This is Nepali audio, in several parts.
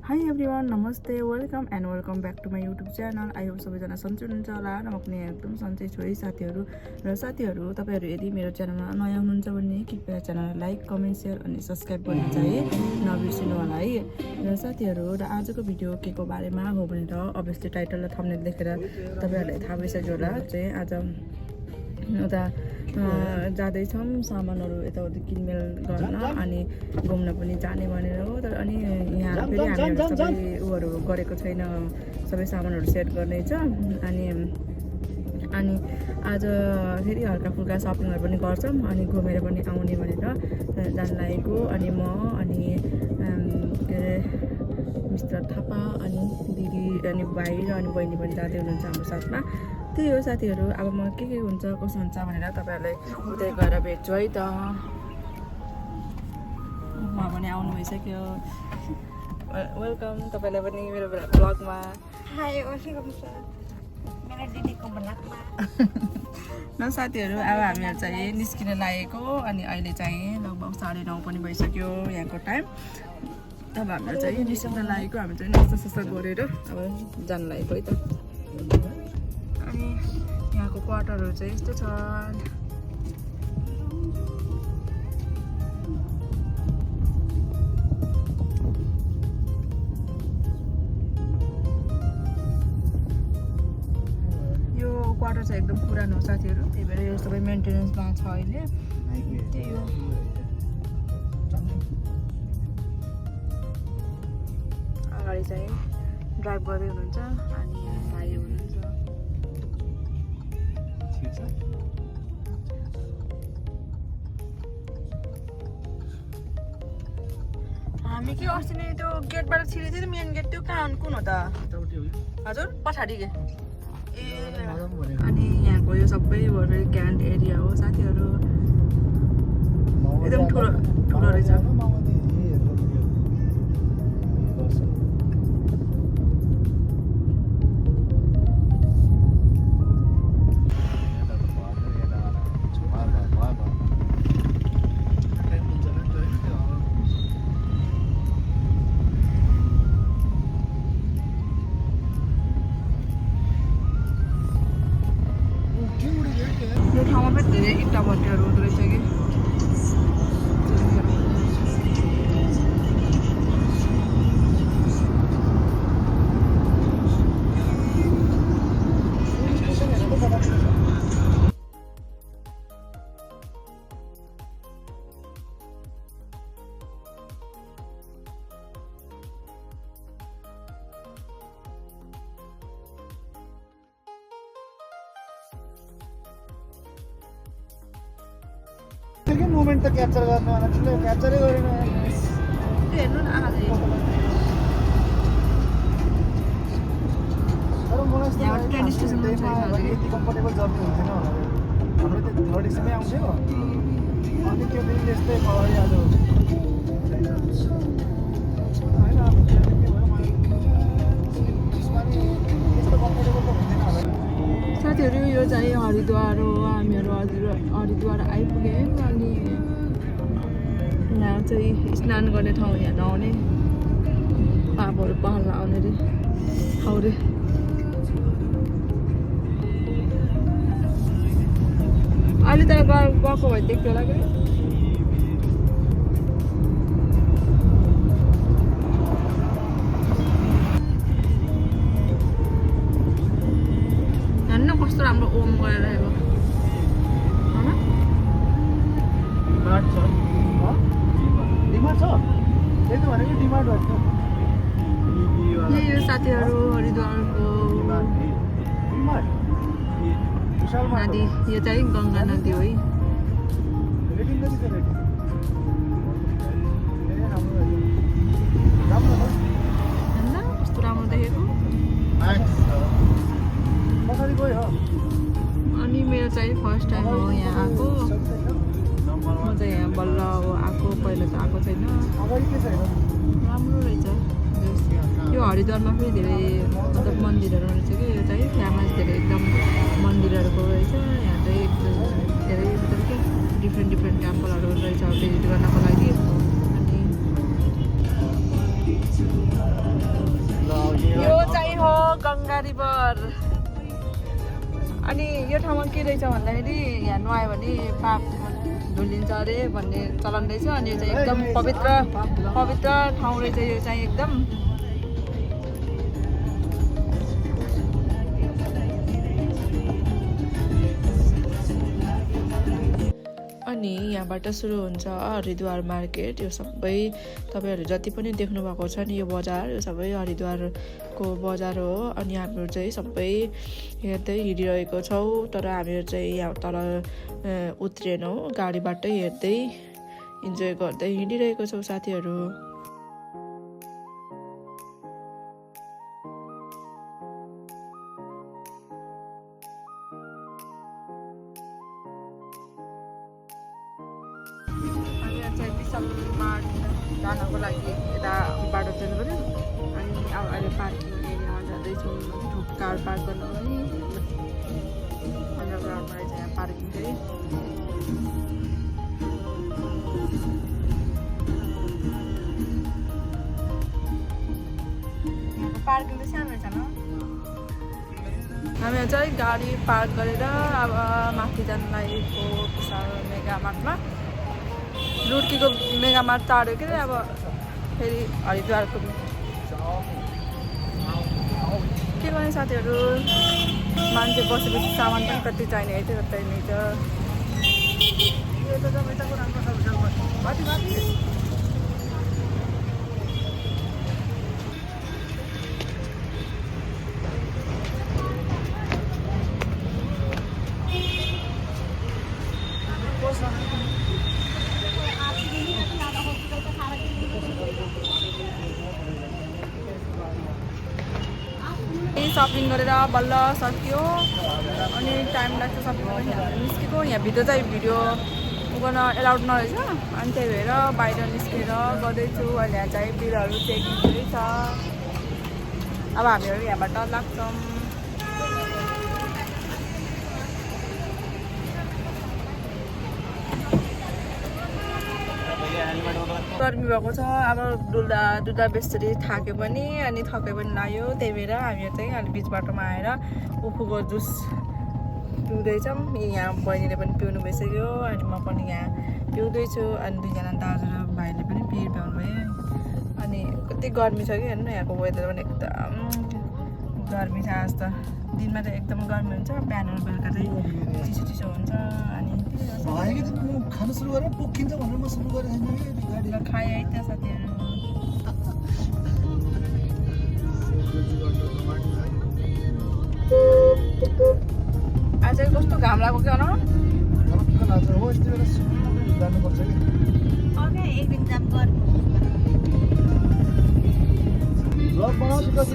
हाई एभ्रिवान, नमस्ते, welcome back to my YouTube channel. I hope सबैजना सन्चै हुनुहुन्छ होला र म पनि एकदम सन्चै छु है साथीहरू। र साथीहरू, तपाईँहरू यदि मेरो च्यानलमा नयाँ हुनुहुन्छ भने कृपया च्यानललाई लाइक, कमेन्ट, सेयर अनि सब्सक्राइब गर्न चाहिँ नबिर्सिनु होला है। र साथीहरू, र आजको भिडियो के को बारेमा हो भनेर अभियसली टाइटल र थम्बनेल देखेर तपाईँहरूलाई थाहा भइसक्यो होला। चाहिँ आज उता जाँदैछौँ सामानहरू यताउति किनमेल गर्न अनि घुम्न पनि जाने भनेर हो। तर अनि यहाँ फेरि हामीहरू सबै उहरू गरेको छैन, सबै सामानहरू सेट गर्नेछ अनि आज फेरि हल्का फुल्का सपिङहरू पनि गर्छौँ अनि घुमेर पनि आउने भनेर जान लागेको। अनि म अनि के अरे मिस्टर थापा अनि दिदी अनि भाइ र अनि बहिनी पनि जाँदै हुनुहुन्छ हाम्रो साथमा। त्यही हो साथीहरू, अब म के हुन्छ कसो हुन्छ भनेर तपाईँहरूलाई उतै गएर भेट्छु है त। म पनि आउनु भइसक्यो। वेलकम तपाईँलाई पनि मेरो ब्लगमा। हाई, वेलकम सर मेरो दिदीको ब्लगमा। न साथीहरू, अब हामीहरू चाहिँ निस्किन लागेको अनि अहिले चाहिँ लगभग 9:30 पनि भइसक्यो यहाँको टाइम। अब हामीहरू चाहिँ निस्किन लागेको, हामी चाहिँ नास्ता गरेर अब जान लागेको है त। अनि यहाँको क्वार्टरहरू चाहिँ यस्तो छ। यो क्वार्टर चाहिँ एकदम पुरानो हो साथीहरू, त्यही भएर यो सबै मेन्टेनेन्समा छ अहिले। त्यही हो। अगाडि चाहिँ ड्राइभ गर्दै हुनुहुन्छ अनि भाइ हुनुहुन्छ। हामी के अस्ति नै त्यो गेटबाट छिरेको थियो, मेन गेट त्यो कहाँ कुन हो त हजुर? पछाडि के ए। अनि यहाँको यो सबै क्यान्ट एरिया हो साथीहरू, एकदम ठुलो ठुलो रहेछ। यो ठाउँमा पनि धेरै इँटा भट्टीहरू हुँदो रहेछ कि। मोमेन्ट त क्याप्चर गर्नु भने ठुलो क्याप्चरै गरेन। हेर्नु न आजै तर मलाई यहाँ ट्रेन स्टेसन पनि छैन अझै। यति कम्फर्टेबल जर्नी हुन्थेन भनेर हाम्रो त्यो 30 सम्मै आउँथ्यो अनि त्यो पनि त्यस्तै अगाडि आज होइन। त्यस्तो कम्फर्टेबल त हुँदैन होला साथीहरू। यो चाहिँ हरिद्वार हो, हामीहरू हरिद्वार आइपुग्यौँ। अनि यहाँ चाहिँ स्नान गर्ने ठाउँ, यहाँ नआउने पापहरू पहाडमा आउने रे ठाउँ रे। अहिले त गएको भए देख्थ्यो होला कि। हेर्नु कस्तो राम्रो ओम गरेर राखेको होइन? डिमार्ट छ डिमार्ट छ त्यही त भनेको डिमार्ट भएको यही हो साथीहरू हरिद्वारको डिमार्ट विशालमा नदी। यो चाहिँ गङ्गा नदी हो है। रेटिङ कति छ रेटिङ? ए राम्रो राम्रो हो। हेर्न कस्तो राम्रो देखेको। पछाडि गयो अनि मेरो चाहिँ फर्स्ट टाइम हो यहाँ आएको। म चाहिँ यहाँ बल्ल हो आएको, पहिला त आएको छैन। अगाडि के छ हेर राम्रो रहेछ। यो हरिद्वारमा पनि धेरै मतलब मन्दिरहरू रहेछ कि। यो चाहिँ फेमस धेरै एकदम मन्दिरहरूको रहेछ। यहाँ चाहिँ धेरै मतलब के डिफ्रेन्ट टेम्पलहरू रहेछ भिजिट गर्नको लागि। अनि गङ्गा रिभर। अनि यो ठाउँमा के रहेछ भन्दाखेरि यहाँ नुहायो भने पाप धुलिन्छ अरे भन्ने चलन रहेछ। अनि यो चाहिँ एकदम पवित्र ठाउँ रहेछ यो चाहिँ एकदम। अनि यहाँबाट सुरु हुन्छ हरिद्वार मार्केट। यो सबै तपाईँहरू जति पनि देख्नु भएको छ नि यो बजार, यो सबै हरिद्वारको बजार हो। अनि हामीहरू चाहिँ सबै हेर्दै हिँडिरहेको छौँ, तर हामीहरू चाहिँ यहाँ तल उत्रेनौँ, गाडीबाटै हेर्दै इन्जोय गर्दै हिँडिरहेको छौँ साथीहरू। जानको लागि यता बाटो जानु पऱ्यो। अनि अब अहिले पार्किङ एरियामा जाँदैछौँ, कार पार्क गर्नु पनि अन्डरग्राउन्डमा रहेछ यहाँ पार्किङ चाहिँ। यहाँको पार्किङ चाहिँ सानो रहेछ न। हामी चाहिँ गाडी पार्क गरेर अब माथि जानु लागेको विशाल मेगा मार्टमा। रुड्कीको मेगा मार्ट टाढो के अब फेरि हरिद्वारको के गर्ने साथीहरू। मान्छे बसेपछि सामान पनि कति चाहिने है, त्यो कतै नै छ। सपिङ गरेर बल्ल सक्यो। अनि टाइम लाग्छ सपिङ पनि निस्केको। यहाँभित्र चाहिँ भिडियो गर्न एलाउड नरहेछ, अनि त्यही भएर बाहिर निस्केर गर्दैछु। अहिले यहाँ चाहिँ बिलहरू चेकिङ हुँदैछ। अब हामीहरू यहाँबाट लाग्छौँ। गर्मी भएको छ, अब डुल्दा बेसरी थाक्यो पनि अनि थकै पनि लाग्यो। त्यही भएर हामीहरू चाहिँ अहिले बिच बाटोमा आएर उखुको जुस पिउँदैछौँ। यहाँ बहिनीले पनि पिउनु भइसक्यो, अनि म पनि यहाँ पिउँदैछु। अनि दुईजना दाजु र भाइले पनि पिउनु भयो। अनि कति गर्मी छ कि हेर्नु न, यहाँको वेदर पनि एकदम गर्मी छ। आज त दिनमा चाहिँ एकदम गर्मी हुन्छ, बिहान बेलुका चाहिँ चिसो हुन्छ। अनि खानु सुरु गरेर पोखिन्छ भनेर म सुरु गरेको छैन कि गाडी खाएँ है त साथीहरू। आज चाहिँ कस्तो घाम लाग्यो क्या न। हो यस्तो बेला जानुपर्छ कि एक दिन जाम गर्नु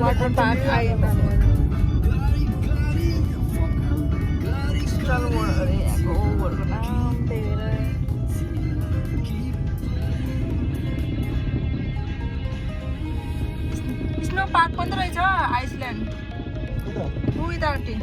वाटर पार्क आयो अरे यहाँको ओभरको नाम। त्यही भएर स्नो पार्क पनि त रहेछ आइसल्यान्ड उतापट्टि।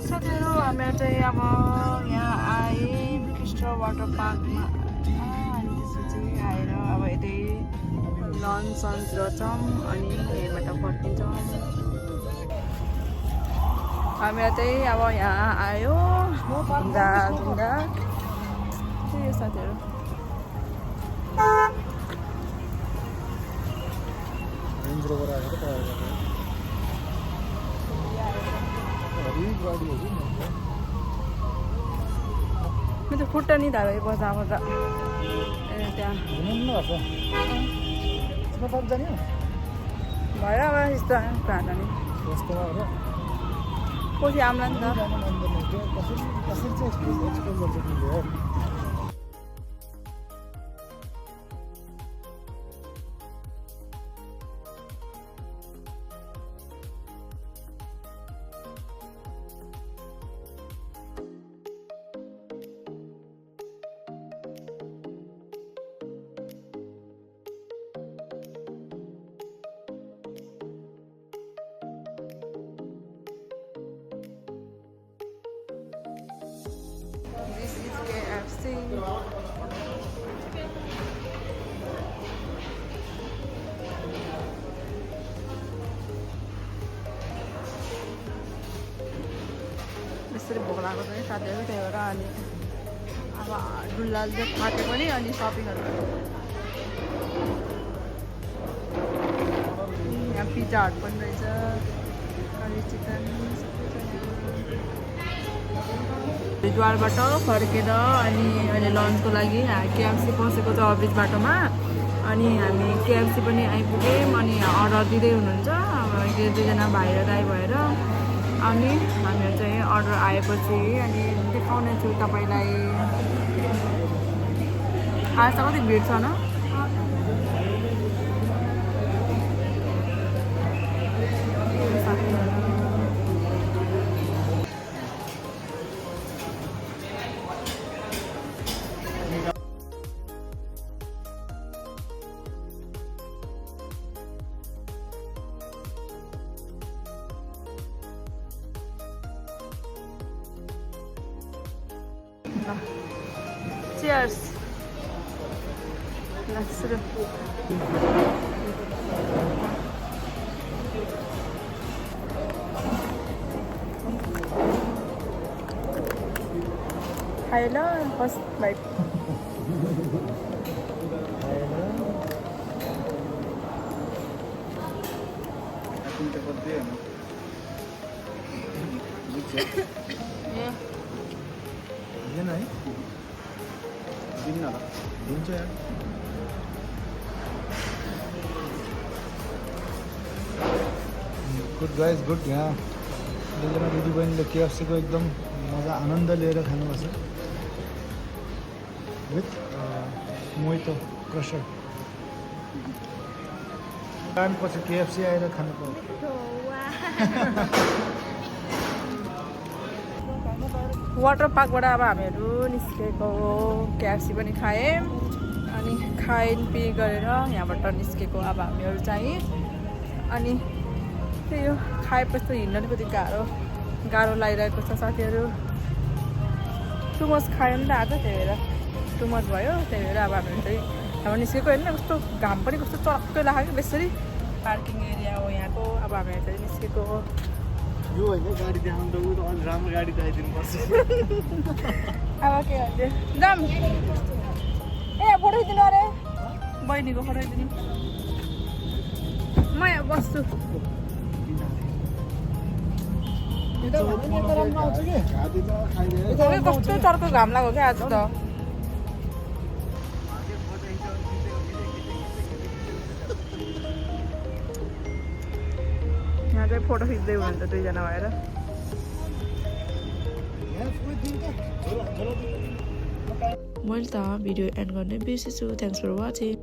साथीहरू हामीहरू चाहिँ अब यहाँ आएँ कृष्ण वाटर पार्कमा। अनि त्यसपछि आएर अब यतै लन्च सन्च गर्छौँ अनि यहीँबाट फर्किन्छौँ। हामीहरू चाहिँ अब यहाँ आयो घुम्दा त्यही हो साथीहरू। मैं तो खुट्टा नहीं था भाई बजा त्यहाँ भएर अब यस्तो खाँदा नि पछि आम्ला नि त। KFC. यसरी भोक लागेको पनि साथीहरू त्यही भएर अनि अब डुल्ला फाटे पनि अनि सपिङहरू यहाँ पिज्जा हट पनि रहेछ करी चिकन हरिद्वारबाट फर्केर अनि अहिले लन्चको लागि KFC पसेको छ ब्रिज बाटोमा अनि हामी KFC पनि आइपुग्यौँ अनि अर्डर दिँदै हुनुहुन्छ अब दुईजना भाइ र दाइ भएर अनि हामीहरू चाहिँ अर्डर आएपछि अनि देखाउने छु तपाईँलाई आज कति भिड छ न Cheers. Let's do. Hello, first bite. Yeah. ये नहीं दिन ना दिन चाहिए गुड गाइस गुड यहाँ दुईजना दिदीबहिनीले KFC को एकदम मजा आनन्द लिएर खानुपर्छ विथ मोहितो क्रसर टाइमपछि KFC आएर खानु पाउँछ वाटर पार्कबाट अब हामीहरू निस्केको KFC पनि खायौँ अनि खाइपी गरेर यहाँबाट निस्केको अब हामीहरू चाहिँ अनि त्यही हो खाएपछि त हिँड्न पनि कति गाह्रो लागिरहेको छ साथीहरू टु मच खायो नि त आज त्यही भएर टु मच भयो त्यही भएर अब हामीहरू चाहिँ अब निस्केको होइन कस्तो घाम पनि कस्तो चक्कै लाग्यो बेसरी पार्किङ एरिया हो यहाँको अब हामीहरू चाहिँ निस्केको हो यो होइन गाडी देखाउनु त उ त अलि राम्रो गाडी देखाइदिनुपर्छ अब के भन्छ जाम ए फोटो खिच्नु अरे बहिनीको फोटो खिच्नु म यहाँ बस्छु कस्तो चर्को घाम लाग्यो क्या आज त यहाँ चाहिँ फोटो खिच्दै हुनुहुन्छ दुईजना भएर मैले त भिडियो एन्ड गर्ने बिर्सेछु थ्याङ्क्स फर वाचिङ